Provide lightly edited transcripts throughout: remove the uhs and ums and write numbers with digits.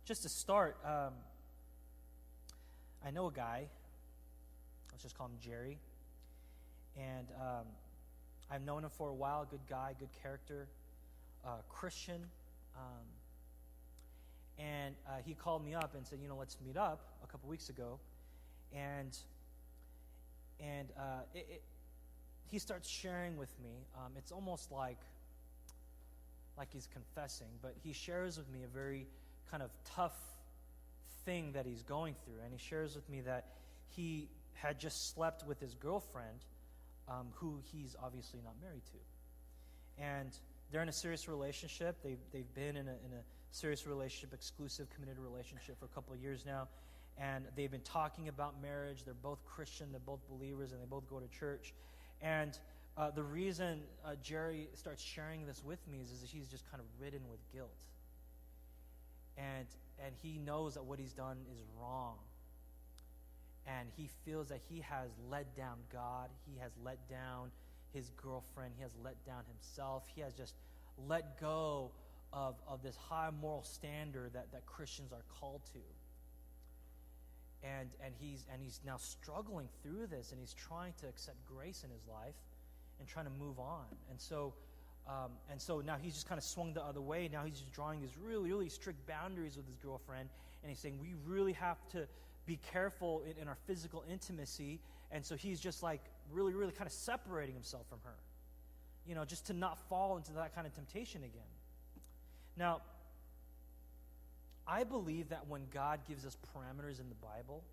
just to start, I know a guy. Let's just call him Jerry. And I've known him for a while. Good guy, good character, Christian. And he called me up and said, let's meet up a couple weeks ago. And he starts sharing with me. It's almost like he's confessing, but he shares with me a very kind of tough thing that he's going through. And he shares with me that he had just slept with his girlfriend, who he's obviously not married to. And they're in a serious relationship. They've been in a serious relationship, exclusive, committed relationship for a couple of years now. And they've been talking about marriage. They're both Christian. They're both believers, and they both go to church. And the reason Jerry starts sharing this with me is that he's just kind of ridden with guilt. And he knows that what he's done is wrong. And he feels that he has let down God. He has let down his girlfriend. He has let down himself. He has just let go of this high moral standard that Christians are called to. And he's now struggling through this, and he's trying to accept grace in his life and trying to move on. And so now he's just kind of swung the other way. Now he's just drawing these really, really strict boundaries with his girlfriend, and he's saying we really have to be careful in our physical intimacy. And so he's just like really, really kind of separating himself from her, just to not fall into that kind of temptation again. Now, I believe that when God gives us parameters in the Bible,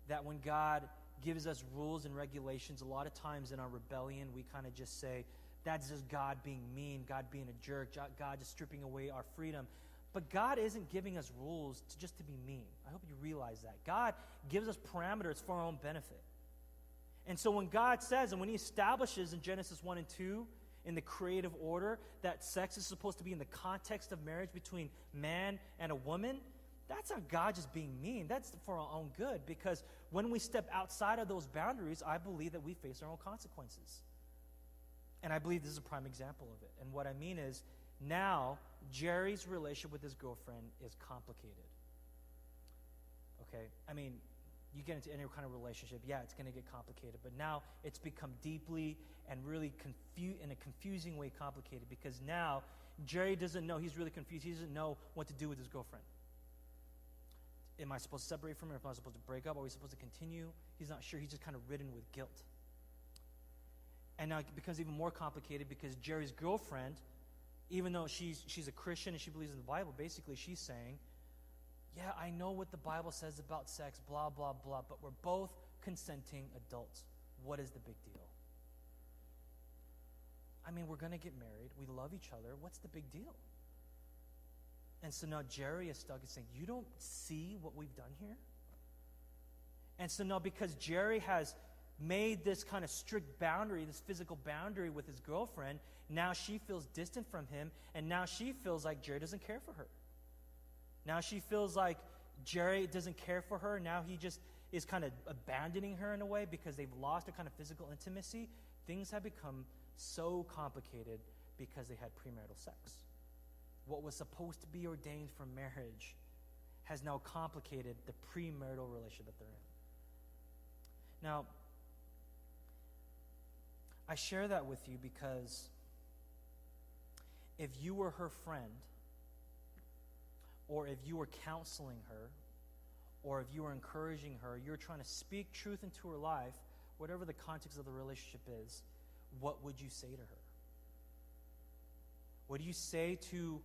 that when God gives us rules and regulations, a lot of times in our rebellion, we kind of just say, that's just God being mean, God being a jerk, God just stripping away our freedom. But God isn't giving us rules just to be mean. I hope you realize that. God gives us parameters for our own benefit. And so when God says, and when he establishes in Genesis 1 and 2, in the creative order, that sex is supposed to be in the context of marriage between man and a woman, that's not God just being mean. That's for our own good, because when we step outside of those boundaries, I believe that we face our own consequences. And I believe this is a prime example of it. And what I mean is, now Jerry's relationship with his girlfriend is complicated. Okay? I mean, you get into any kind of relationship, it's going to get complicated. But now it's become deeply and really in a confusing way complicated, because now Jerry doesn't know. He's really confused. He doesn't know what to do with his girlfriend. Am I supposed to separate from her? Am I supposed to break up? Are we supposed to continue? He's not sure. He's just kind of ridden with guilt. And now it becomes even more complicated, because Jerry's girlfriend, even though she's a Christian and she believes in the Bible, basically she's saying, yeah, I know what the Bible says about sex, blah, blah, blah, but we're both consenting adults. What is the big deal? I mean, we're going to get married. We love each other. What's the big deal? And so now Jerry is stuck and saying, you don't see what we've done here? And so now, because Jerry has made this kind of strict boundary, this physical boundary with his girlfriend, now she feels distant from him, and now she feels like Jerry doesn't care for her. Now she feels like Jerry doesn't care for her. Now he just is kind of abandoning her in a way, because they've lost a kind of physical intimacy. Things have become so complicated because they had premarital sex. What was supposed to be ordained for marriage has now complicated the premarital relationship that they're in. Now, I share that with you because if you were her friend, or if you were counseling her, or if you were encouraging her, you're trying to speak truth into her life, whatever the context of the relationship is, what would you say to her? What do you say to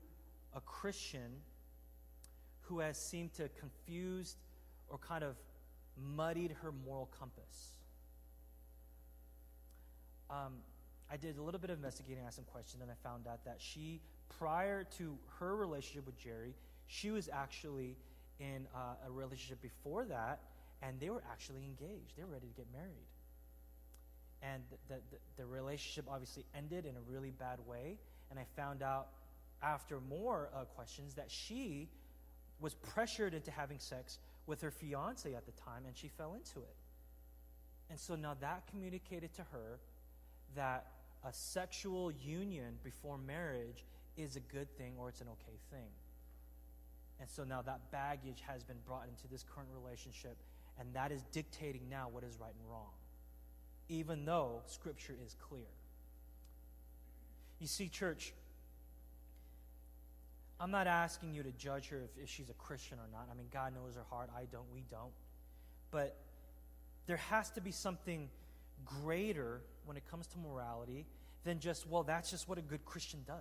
a Christian who has seemed to confused or kind of muddied her moral compass? I did a little bit of investigating, asked some questions, and I found out that she, prior to her relationship with Jerry, she was actually in a relationship before that, and they were actually engaged. They were ready to get married. And the relationship obviously ended in a really bad way, and I found out after more questions that she was pressured into having sex with her fiance at the time, and she fell into it. And so now that communicated to her that a sexual union before marriage is a good thing, or it's an okay thing. And so now that baggage has been brought into this current relationship, and that is dictating now what is right and wrong, even though Scripture is clear. You see, church, I'm not asking you to judge her if she's a Christian or not. I mean, God knows her heart. I don't. We don't. But there has to be something greater when it comes to morality than just, well, that's just what a good Christian does.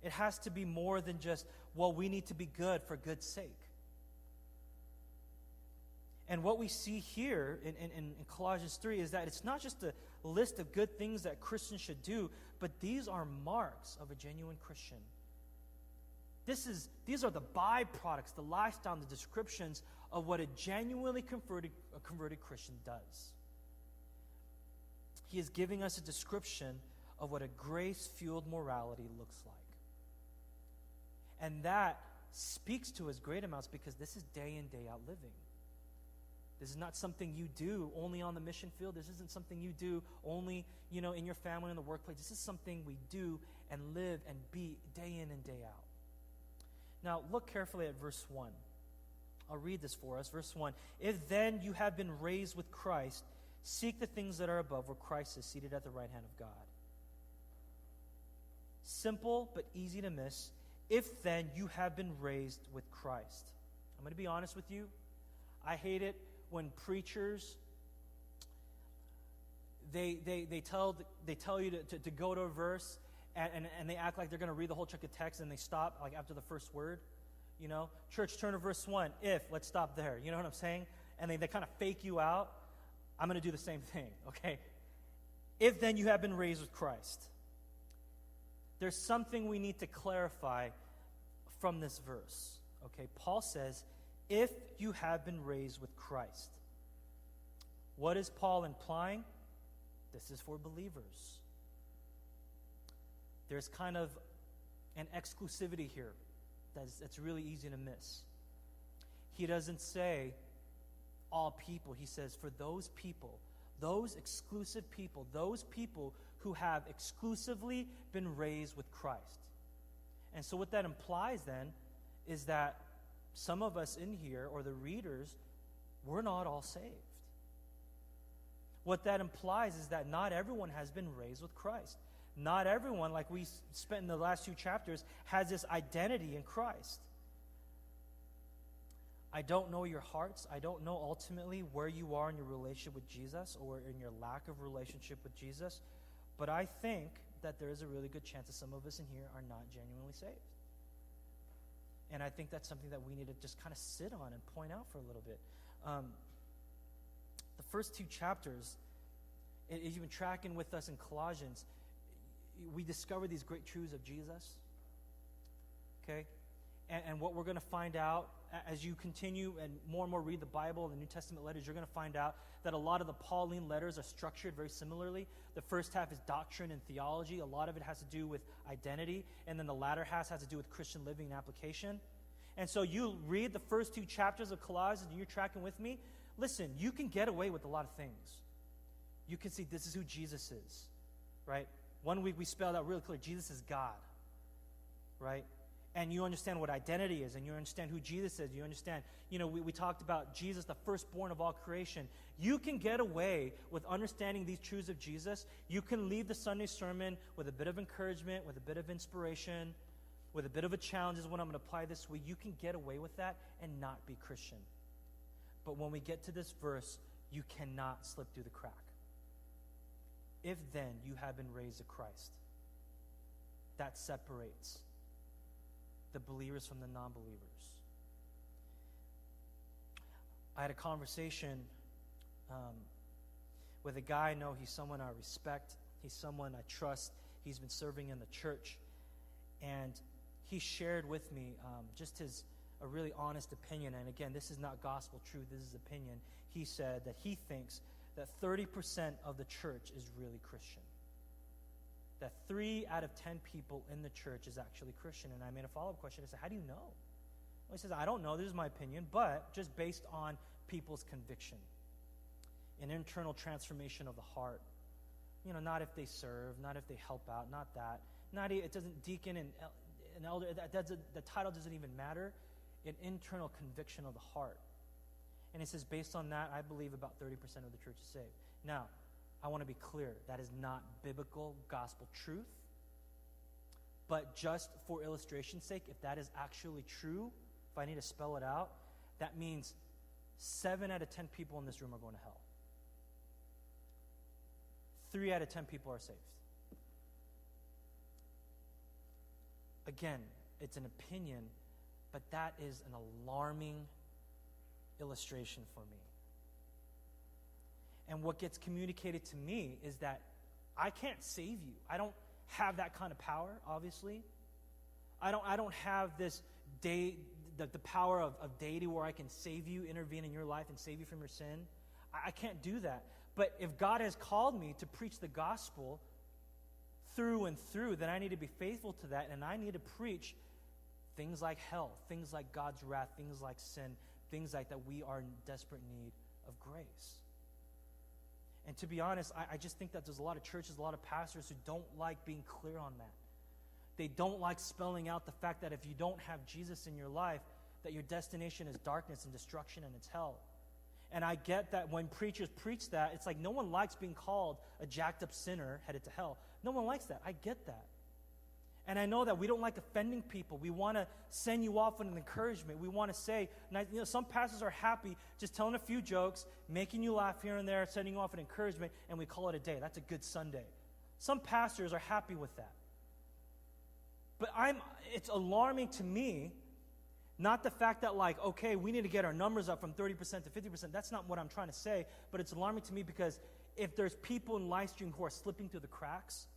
It has to be more than just, well, we need to be good for good's sake. And what we see here in Colossians 3 is that it's not just a list of good things that Christians should do, but these are marks of a genuine Christian. These are the byproducts, the lifestyle, the descriptions of what a genuinely converted Christian does. He is giving us a description of what a grace-fueled morality looks like. And that speaks to us great amounts because this is day in, day out living. This is not something you do only on the mission field. This isn't something you do only, in your family, in the workplace. This is something we do and live and be day in and day out. Now, look carefully at verse 1. I'll read this for us. Verse 1. If then you have been raised with Christ, seek the things that are above where Christ is seated at the right hand of God. Simple but easy to miss. If then you have been raised with Christ. I'm going to be honest with you. I hate it when preachers, they tell you to go to a verse and they act like they're going to read the whole chunk of text and they stop like after the first word. Church, turn to verse 1. Let's stop there. You know what I'm saying? And they kind of fake you out. I'm going to do the same thing, okay? If then you have been raised with Christ. There's something we need to clarify from this verse, okay? Paul says, if you have been raised with Christ. What is Paul implying? This is for believers. There's kind of an exclusivity here that's really easy to miss. He doesn't say all people. He says for those people, those exclusive people, those people who have exclusively been raised with Christ. And so what that implies then is that some of us in here, or the readers, we're not all saved. What that implies is that not everyone has been raised with Christ. Not everyone, like we spent in the last 2 chapters, has this identity in Christ. I don't know your hearts. I don't know ultimately where you are in your relationship with Jesus or in your lack of relationship with Jesus. But I think that there is a really good chance that some of us in here are not genuinely saved. And I think that's something that we need to just kind of sit on and point out for a little bit. The first 2 chapters, if you've been tracking with us in Colossians, we discover these great truths of Jesus. Okay? And what we're going to find out as you continue and more read the Bible and the New Testament letters, you're going to find out that a lot of the Pauline letters are structured very similarly. The first half is doctrine and theology. A lot of it has to do with identity. And then the latter half has to do with Christian living and application. And so you read the first 2 chapters of Colossians and you're tracking with me. Listen, you can get away with a lot of things. You can see this is who Jesus is, right? One week we spelled out really clear, Jesus is God, right? And you understand what identity is, and you understand who Jesus is. You understand, we talked about Jesus, the firstborn of all creation. You can get away with understanding these truths of Jesus. You can leave the Sunday sermon with a bit of encouragement, with a bit of inspiration, with a bit of a challenge is what I'm going to apply this week. You can get away with that and not be Christian. But when we get to this verse, you cannot slip through the crack. If then you have been raised to Christ, that separates the believers from the non-believers. I had a conversation with a guy I know. He's someone I respect. He's someone I trust. He's been serving in the church. And he shared with me just a really honest opinion. And again, this is not gospel truth. This is opinion. He said that he thinks that 30% of the church is really Christian. That 3 out of 10 people in the church is actually Christian. And I made a follow-up question. I said, how do you know? Well, he says, I don't know. This is my opinion. But just based on people's conviction. An internal transformation of the heart. Not if they serve, not if they help out, not that. It doesn't deacon and an elder, the title doesn't even matter, an internal conviction of the heart. And it says, based on that, I believe about 30% of the church is saved. Now, I want to be clear. That is not biblical gospel truth. But just for illustration's sake, if that is actually true, if I need to spell it out, that means 7 out of 10 people in this room are going to hell. 3 out of 10 people are saved. Again, it's an opinion, but that is an alarming illustration for me. And what gets communicated to me is that I can't save you. I don't have that kind of power, obviously. I don't have this the power of deity where I can save you, intervene in your life, and save you from your sin. I can't do that. But if God has called me to preach the gospel through and through, then I need to be faithful to that, and I need to preach things like hell, things like God's wrath, things like sin, things like that we are in desperate need of grace. And to be honest, I just think that there's a lot of churches, a lot of pastors who don't like being clear on that. They don't like spelling out the fact that if you don't have Jesus in your life, that your destination is darkness and destruction and it's hell. And I get that when preachers preach that, it's like no one likes being called a jacked up sinner headed to hell. No one likes that. I get that. And I know that we don't like offending people. We want to send you off with an encouragement. We want to say, some pastors are happy just telling a few jokes, making you laugh here and there, sending you off an encouragement, and we call it a day. That's a good Sunday. Some pastors are happy with that. But it's alarming to me, not the fact that okay, we need to get our numbers up from 30% to 50%. That's not what I'm trying to say. But it's alarming to me because if there's people in live stream who are slipping through the cracks,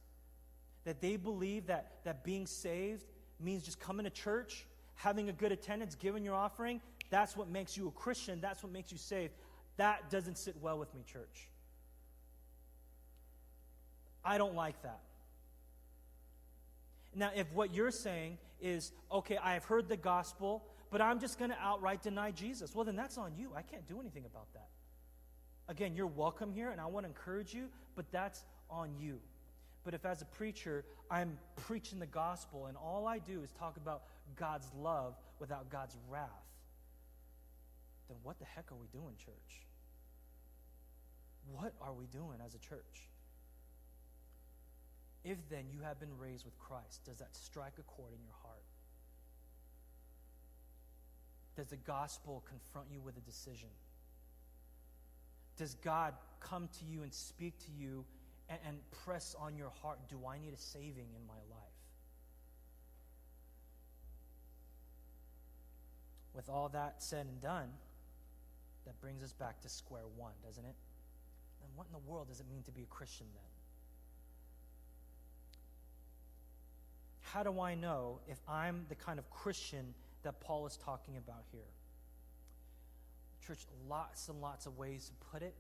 that they believe that being saved means just coming to church, having a good attendance, giving your offering, that's what makes you a Christian, that's what makes you saved. That doesn't sit well with me, church. I don't like that. Now, if what you're saying is, okay, I have heard the gospel, but I'm just going to outright deny Jesus, well, then that's on you. I can't do anything about that. Again, you're welcome here, and I want to encourage you, but that's on you. But if as a preacher, I'm preaching the gospel, and all I do is talk about God's love without God's wrath, then what the heck are we doing, church? What are we doing as a church? If then you have been raised with Christ, does that strike a chord in your heart? Does the gospel confront you with a decision? Does God come to you and speak to you and press on your heart, do I need a saving in my life? With all that said and done, that brings us back to square one, doesn't it? And what in the world does it mean to be a Christian then? How do I know if I'm the kind of Christian that Paul is talking about here? Church, lots and lots of ways to put it.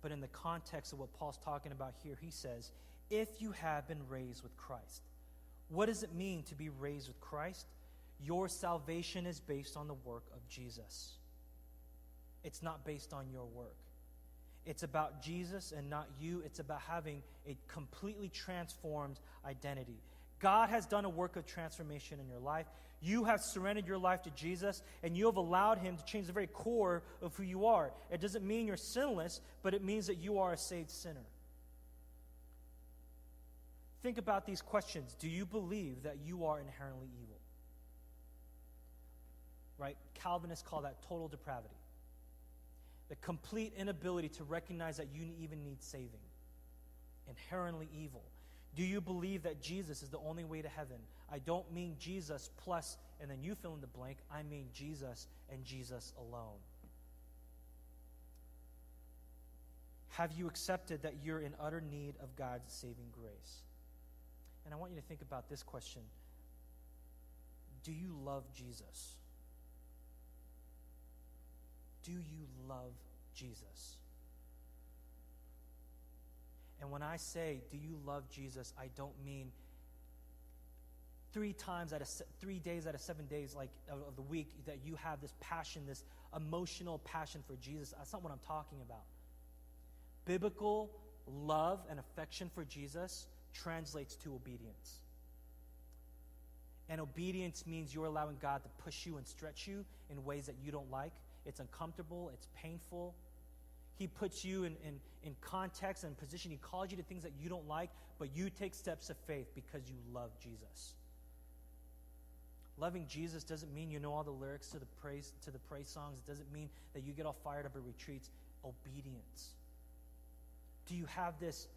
But in the context of what Paul's talking about here, he says, if you have been raised with Christ. What does it mean to be raised with Christ? Your salvation is based on the work of Jesus. It's not based on your work. It's about Jesus and not you. It's about having a completely transformed identity. God has done a work of transformation in your life. You have surrendered your life to Jesus, and you have allowed him to change the very core of who you are. It doesn't mean you're sinless, but it means that you are a saved sinner. Think about these questions. Do you believe that you are inherently evil? Right? Calvinists call that total depravity. The complete inability to recognize that you even need saving. Inherently evil. Do you believe that Jesus is the only way to heaven? I don't mean Jesus plus, and then you fill in the blank. I mean Jesus and Jesus alone. Have you accepted that you're in utter need of God's saving grace? And I want you to think about this question. Do you love Jesus? Do you love Jesus? And when I say, do you love Jesus, I don't mean 3 days out of 7 days of the week that you have this passion, this emotional passion for Jesus. That's not what I'm talking about. Biblical love and affection for Jesus translates to obedience. And obedience means you're allowing God to push you and stretch you in ways that you don't like. It's uncomfortable. It's painful. He puts you in context and position. He calls you to things that you don't like, but you take steps of faith because you love Jesus. Loving Jesus doesn't mean you know all the lyrics to the praise songs. It doesn't mean that you get all fired up at retreats. Obedience. Do you have this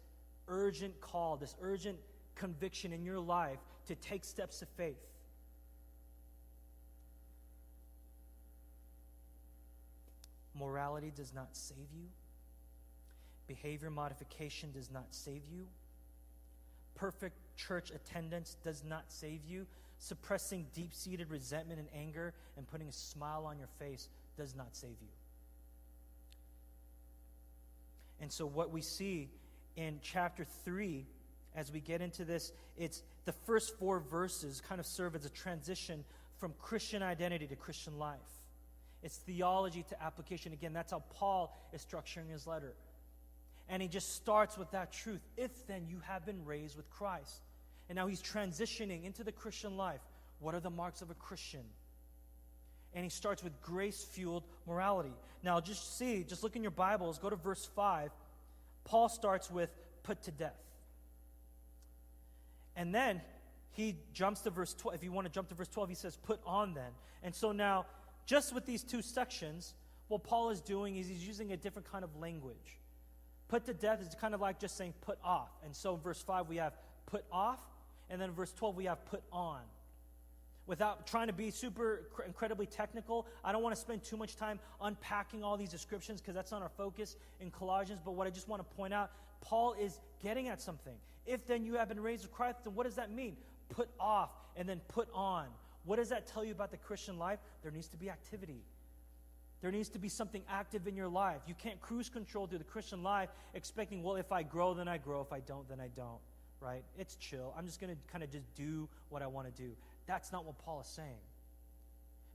urgent call, this urgent conviction in your life to take steps of faith? Morality does not save you. Behavior modification does not save you. Perfect church attendance does not save you. Suppressing deep-seated resentment and anger and putting a smile on your face does not save you. And so what we see in chapter 3, as we get into this, it's the first 4 verses kind of serve as a transition from Christian identity to Christian life. It's theology to application. Again, that's how Paul is structuring his letter. And he just starts with that truth. If then you have been raised with Christ. And now he's transitioning into the Christian life. What are the marks of a Christian? And he starts with grace-fueled morality. Now just look in your Bibles, go to verse 5. Paul starts with put to death. And then he jumps to verse 12. If you want to jump to verse 12, he says put on then. And so now, just with these 2 sections, what Paul is doing is he's using a different kind of language. Put to death is kind of like just saying put off. And so in verse 5 we have put off, and then in verse 12 we have put on. Without trying to be super incredibly technical, I don't want to spend too much time unpacking all these descriptions because that's not our focus in Colossians. But what I just want to point out, Paul is getting at something. If then you have been raised with Christ, then what does that mean? Put off and then put on. What does that tell you about the Christian life? There needs to be activity. There needs to be something active in your life. You can't cruise control through the Christian life expecting, well, if I grow, then I grow. If I don't, then I don't. Right? It's chill. I'm just going to kind of just do what I want to do. That's not what Paul is saying.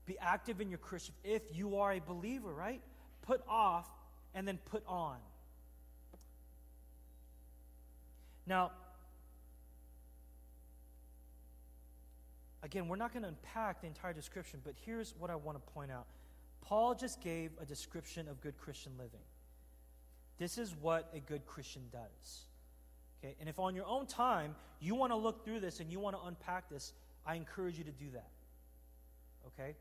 Be active in your Christian. If you are a believer, right? Put off and then put on. Now, again, we're not going to unpack the entire description, but here's what I want to point out. Paul just gave a description of good Christian living. This is what a good Christian does. Okay? And if on your own time you want to look through this and you want to unpack this, I encourage you to do that. Okay?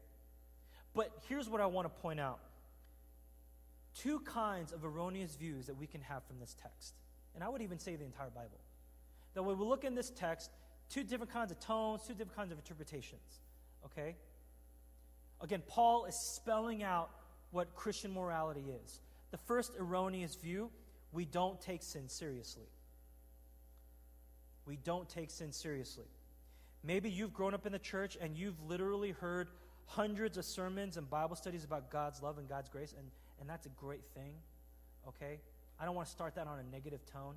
But here's what I want to point out. 2 kinds of erroneous views that we can have from this text. And I would even say the entire Bible. That when we look in this text, 2 different kinds of tones, 2 different kinds of interpretations. Okay? Again, Paul is spelling out what Christian morality is. The first erroneous view, we don't take sin seriously. We don't take sin seriously. Maybe you've grown up in the church and you've literally heard hundreds of sermons and Bible studies about God's love and God's grace, and that's a great thing, okay? I don't want to start that on a negative tone.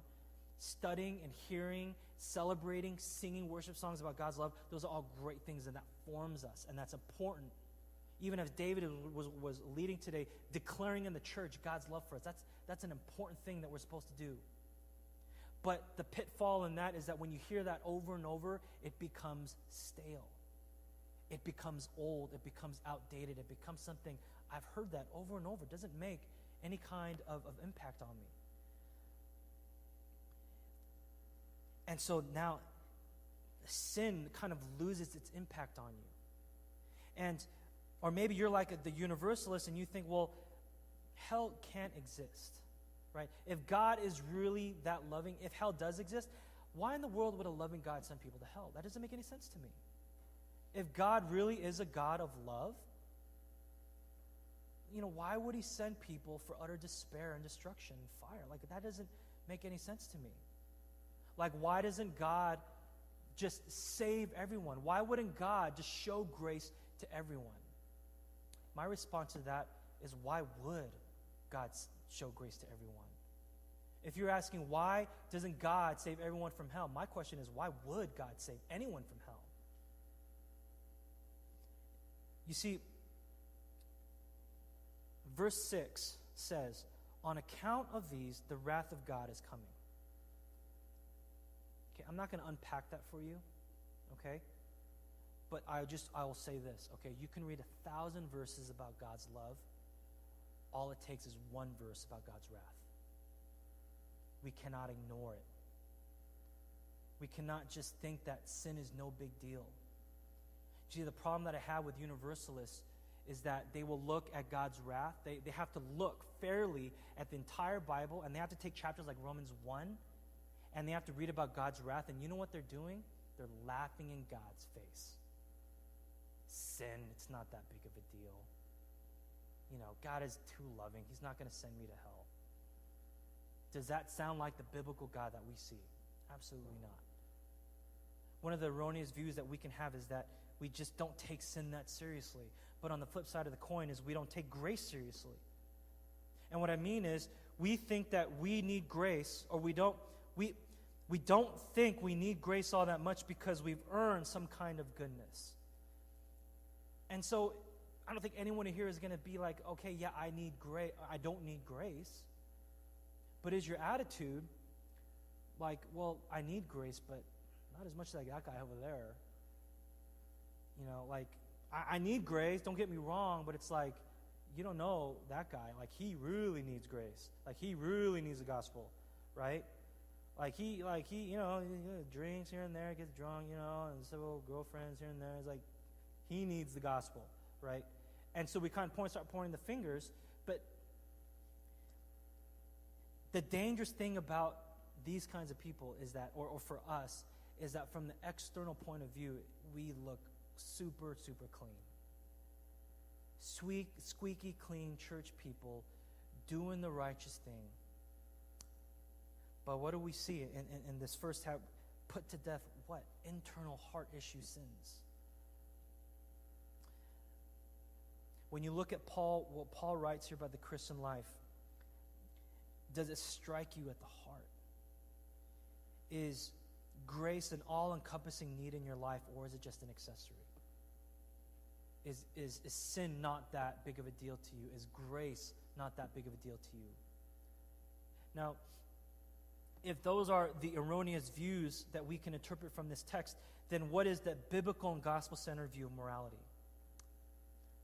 Studying and hearing, celebrating, singing worship songs about God's love, those are all great things, and that forms us, and that's important. Even as David was leading today, declaring in the church God's love for us, that's an important thing that we're supposed to do. But the pitfall in that is that when you hear that over and over, it becomes stale. It becomes old. It becomes outdated. It becomes something, I've heard that over and over. It doesn't make any kind of impact on me. And so now, sin kind of loses its impact on you. Or maybe you're like the universalist and you think, well, hell can't exist. Right? If God is really that loving, if hell does exist, why in the world would a loving God send people to hell? That doesn't make any sense to me. If God really is a God of love, why would he send people for utter despair and destruction and fire? Like, that doesn't make any sense to me. Like, why doesn't God just save everyone? Why wouldn't God just show grace to everyone? My response to that is, why would God show grace to everyone? If you're asking, why doesn't God save everyone from hell? My question is, why would God save anyone from hell? You see, verse 6 says, on account of these, the wrath of God is coming. Okay, I'm not going to unpack that for you, okay? But I will say this, okay? You can read 1,000 verses about God's love. All it takes is one verse about God's wrath. We cannot ignore it. We cannot just think that sin is no big deal. See, the problem that I have with universalists is that they will look at God's wrath. They have to look fairly at the entire Bible, and they have to take chapters like Romans 1, and they have to read about God's wrath. And you know what they're doing? They're laughing in God's face. Sin, it's not that big of a deal. You know, God is too loving. He's not going to send me to hell. Does that sound like the biblical God that we see? Absolutely not. One of the erroneous views that we can have is that we just don't take sin that seriously. But on the flip side of the coin is we don't take grace seriously. And what I mean is we think that we need grace, or we don't think we need grace all that much because we've earned some kind of goodness. And so I don't think anyone here is going to be like, okay, yeah, I don't need grace. But is your attitude like, well, I need grace, but not as much as that guy over there? You know, like, I need grace, don't get me wrong, but it's like, you don't know that guy. Like, he really needs grace. Like, he really needs the gospel, right? Like he, you know, he drinks here and there, gets drunk, you know, and several girlfriends here and there. It's like, he needs the gospel, right? And so we kind of start pointing the fingers, but the dangerous thing about these kinds of people is that, or for us, is that from the external point of view, we look super, super clean. Squeaky clean church people doing the righteous thing. But what do we see in this first half? Put to death what? Internal heart issue sins. When you look at Paul, what Paul writes here about the Christian life, does it strike you at the heart? Is grace an all-encompassing need in your life, or is it just an accessory? Is sin not that big of a deal to you? Is grace not that big of a deal to you? Now, if those are the erroneous views that we can interpret from this text, then what is the biblical and gospel-centered view of morality?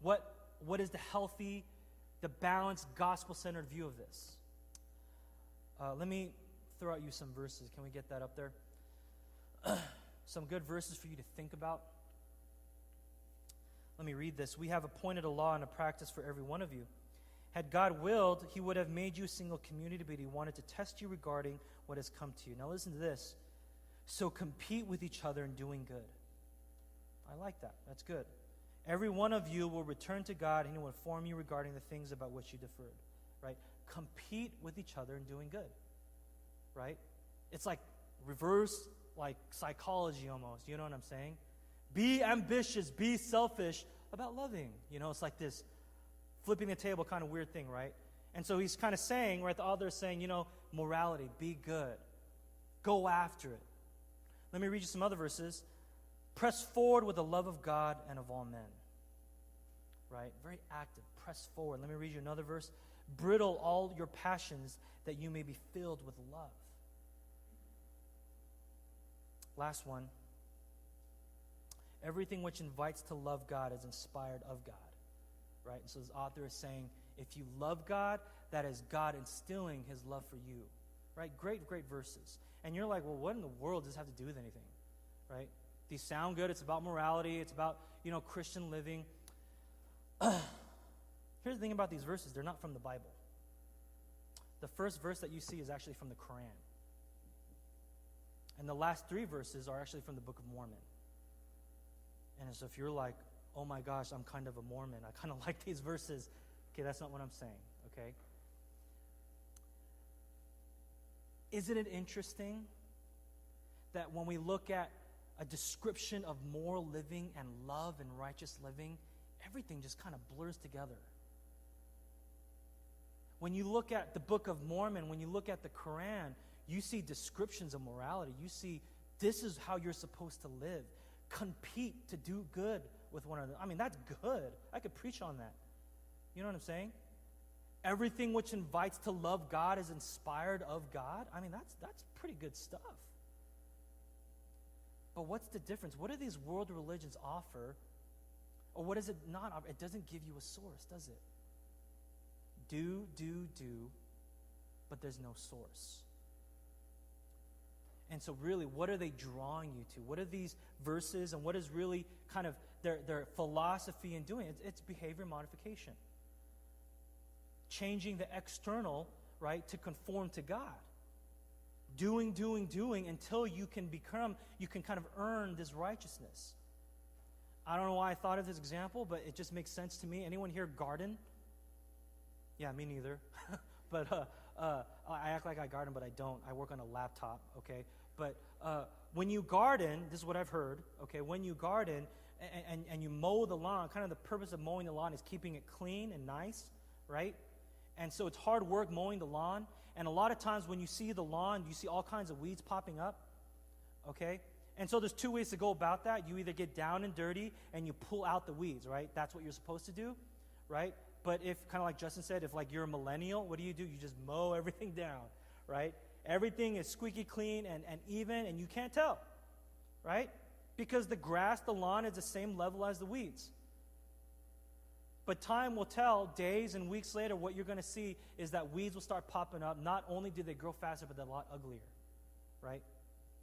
What is the healthy, the balanced, gospel-centered view of this? Let me throw out you some verses. Can we get that up there? Some good verses for you to think about. Let me read this. We have appointed a law and a practice for every one of you. Had God willed, he would have made you a single community, but he wanted to test you regarding what has come to you. Now listen to this. So compete with each other in doing good. I like that. That's good. Every one of you will return to God, and he will inform you regarding the things about which you deferred. Right? Compete with each other in doing good. Right? It's like reverse, like psychology almost. You know what I'm saying? Be ambitious, be selfish about loving. You know, it's like this flipping the table kind of weird thing, right? And so he's kind of saying, right, the author is saying, you know, morality, be good. Go after it. Let me read you some other verses. Press forward with the love of God and of all men. Right? Very active. Press forward. Let me read you another verse. Bridle all your passions that you may be filled with love. Last one. Everything which invites to love God is inspired of God. Right? And so this author is saying, if you love God, that is God instilling his love for you. Right? Great verses. And you're like, well, what in the world does this have to do with anything? Right? These sound good. It's about morality. It's about, you know, Christian living. Here's the thing about these verses. They're not from the Bible. The first verse that you see is actually from the Quran. And the last 3 verses are actually from the Book of Mormon. And so if you're like, oh my gosh, I'm kind of a Mormon, I kind of like these verses, okay, that's not what I'm saying, okay? Isn't it interesting that when we look at a description of moral living and love and righteous living, everything just kind of blurs together? When you look at the Book of Mormon, when you look at the Quran, you see descriptions of morality. You see this is how you're supposed to live. Compete to do good with one another. I mean, that's good. I could preach on that. You know what I'm saying? Everything which invites to love God is inspired of God. I mean, that's pretty good stuff. But what's the difference? What do these world religions offer? Or what does it not offer? It doesn't give you a source, does it? Do, but there's no source. And so really, what are they drawing you to? What are these verses, and what is really kind of their philosophy in doing it? It's behavior modification. Changing the external, right, to conform to God. Doing until you can kind of earn this righteousness. I don't know why I thought of this example, but it just makes sense to me. Anyone here garden? Yeah, me neither. But I act like I garden, but I don't. I work on a laptop, okay? But when you garden, this is what I've heard, okay? When you garden and you mow the lawn, kind of the purpose of mowing the lawn is keeping it clean and nice, right? And so it's hard work mowing the lawn. And a lot of times when you see the lawn, you see all kinds of weeds popping up, okay? And so there's two ways to go about that. You either get down and dirty and you pull out the weeds, right? That's what you're supposed to do, right? But if, kind of like Justin said, if like you're a millennial, what do? You just mow everything down, right? Everything is squeaky clean and even, and you can't tell, right? Because the grass, the lawn is the same level as the weeds. But time will tell, days and weeks later, what you're going to see is that weeds will start popping up. Not only do they grow faster, but they're a lot uglier, right?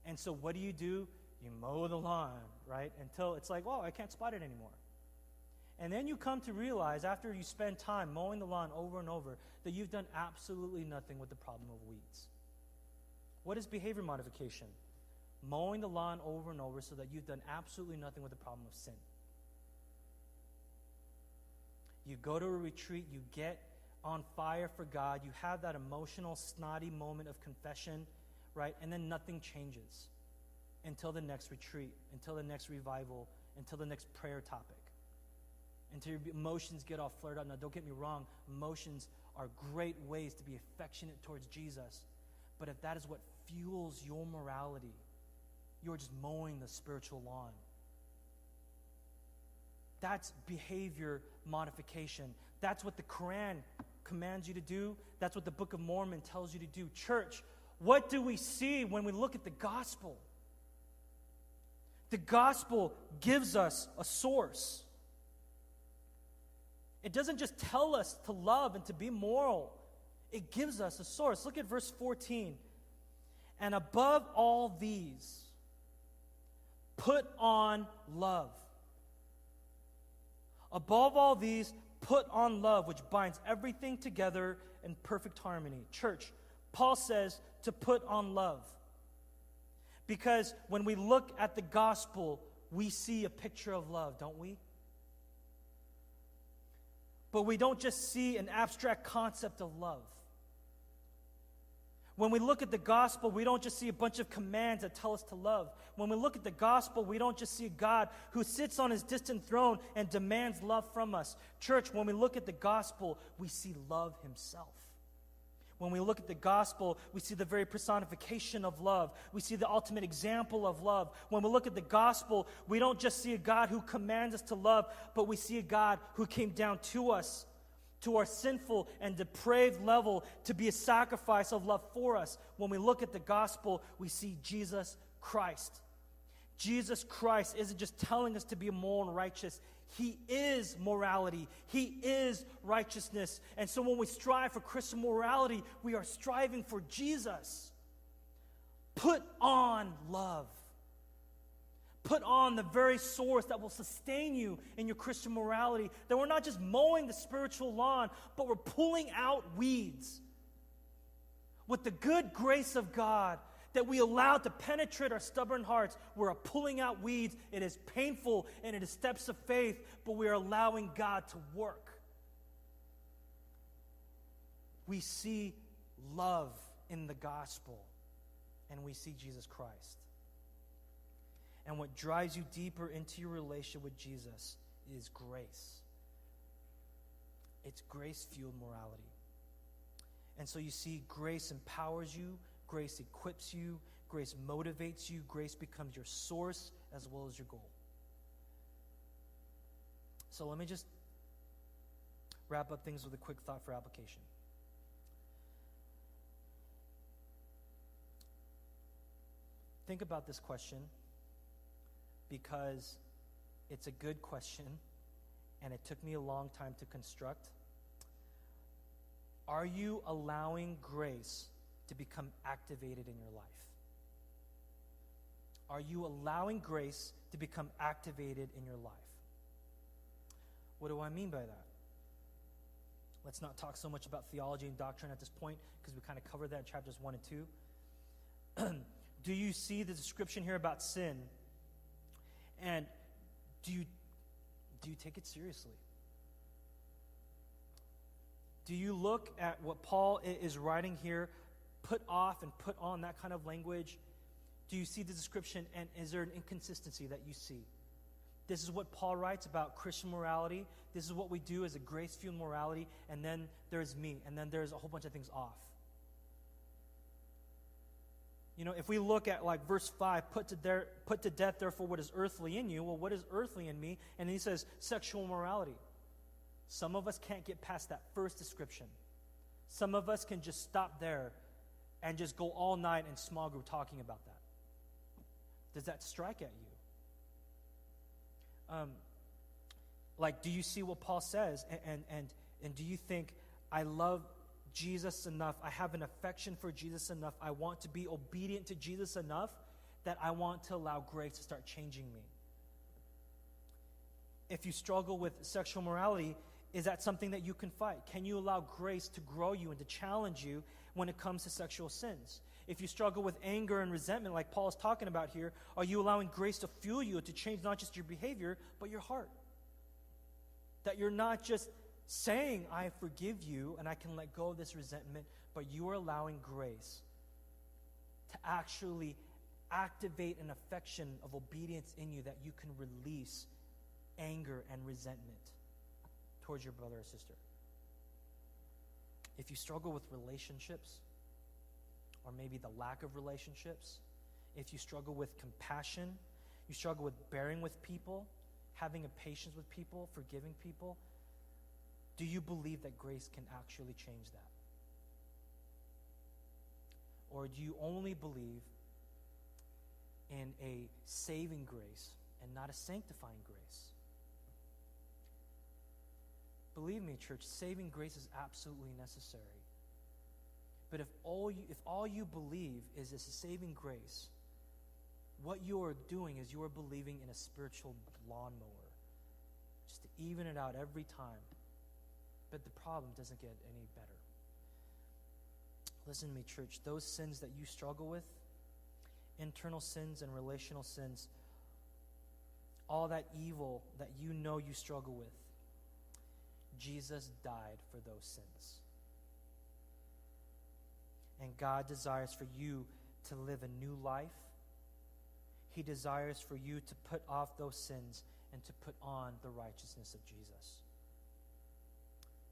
And so what do? You mow the lawn, right? Until it's like, oh, I can't spot it anymore. And then you come to realize, after you spend time mowing the lawn over and over, that you've done absolutely nothing with the problem of weeds. What is behavior modification? Mowing the lawn over and over so that you've done absolutely nothing with the problem of sin. You go to a retreat, you get on fire for God, you have that emotional, snotty moment of confession, right? And then nothing changes until the next retreat, until the next revival, until the next prayer topic. Until your emotions get all flared up. Now, don't get me wrong, emotions are great ways to be affectionate towards Jesus. But if that is what fuels your morality, you're just mowing the spiritual lawn. That's behavior modification. That's what the Quran commands you to do. That's what the Book of Mormon tells you to do. Church, what do we see when we look at the gospel? The gospel gives us a source. It doesn't just tell us to love and to be moral. It gives us a source. Look at verse 14. And above all these, put on love. Above all these, put on love, which binds everything together in perfect harmony. Church, Paul says to put on love. Because when we look at the gospel, we see a picture of love, don't we? But we don't just see an abstract concept of love. When we look at the gospel, we don't just see a bunch of commands that tell us to love. When we look at the gospel, we don't just see a God who sits on his distant throne and demands love from us. Church, when we look at the gospel, we see love himself. When we look at the gospel, we see the very personification of love. We see the ultimate example of love. When we look at the gospel, we don't just see a God who commands us to love, but we see a God who came down to us, to our sinful and depraved level, to be a sacrifice of love for us. When we look at the gospel, we see Jesus Christ. Jesus Christ isn't just telling us to be moral and righteous. He is morality. He is righteousness. And so when we strive for Christian morality, we are striving for Jesus. Put on love. Put on the very source that will sustain you in your Christian morality. That we're not just mowing the spiritual lawn, but we're pulling out weeds. With the good grace of God that we allow to penetrate our stubborn hearts, we're pulling out weeds. It is painful and it is steps of faith, but we are allowing God to work. We see love in the gospel, and we see Jesus Christ. And what drives you deeper into your relationship with Jesus is grace. It's grace-fueled morality. And so you see, grace empowers you, grace equips you, grace motivates you, grace becomes your source as well as your goal. So let me just wrap up things with a quick thought for application. Think about this question. because it's a good question, and it took me a long time to construct. Are you allowing grace to become activated in your life? Are you allowing grace to become activated in your life? What do I mean by that? Let's not talk so much about theology and doctrine at this point, because we kind of covered that in chapters 1 and 2. Do you see the description here about sin? And do you take it seriously? Do you look at what Paul is writing here, put off and put on, that kind of language? Do you see the description, and is there an inconsistency that you see? This is what Paul writes about Christian morality. This is what we do as a grace-fueled morality, and then there's me, and then there's a whole bunch of things off. You know, if we look at like verse 5, put to death therefore what is earthly in you. Well, what is earthly in me? And he says sexual morality. Some of us can't get past that first description. Some of us can just stop there and just go all night in small group talking about that. Does that strike at you? Like, do you see what Paul says? And do you think, I love Jesus enough, I have an affection for Jesus enough, I want to be obedient to Jesus enough that I want to allow grace to start changing me? If you struggle with sexual morality, is that something that you can fight? Can you allow grace to grow you and to challenge you when it comes to sexual sins? If you struggle with anger and resentment, like Paul is talking about here, are you allowing grace to fuel you to change not just your behavior, but your heart? That you're not just saying, I forgive you and I can let go of this resentment, but you are allowing grace to actually activate an affection of obedience in you that you can release anger and resentment towards your brother or sister. If you struggle with relationships, or maybe the lack of relationships, if you struggle with compassion, you struggle with bearing with people, having a patience with people, forgiving people, do you believe that grace can actually change that? Or do you only believe in a saving grace and not a sanctifying grace? Believe me, church, saving grace is absolutely necessary. But if all you believe is this saving grace, what you are doing is you are believing in a spiritual lawnmower, just to even it out every time. But the problem doesn't get any better. Listen to me, church. Those sins that you struggle with, internal sins and relational sins, all that evil that you know you struggle with, Jesus died for those sins. And God desires for you to live a new life. He desires for you to put off those sins and to put on the righteousness of Jesus.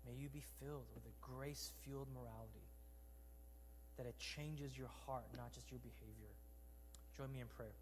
May you be filled with a grace-fueled morality, that it changes your heart, not just your behavior. Join me in prayer.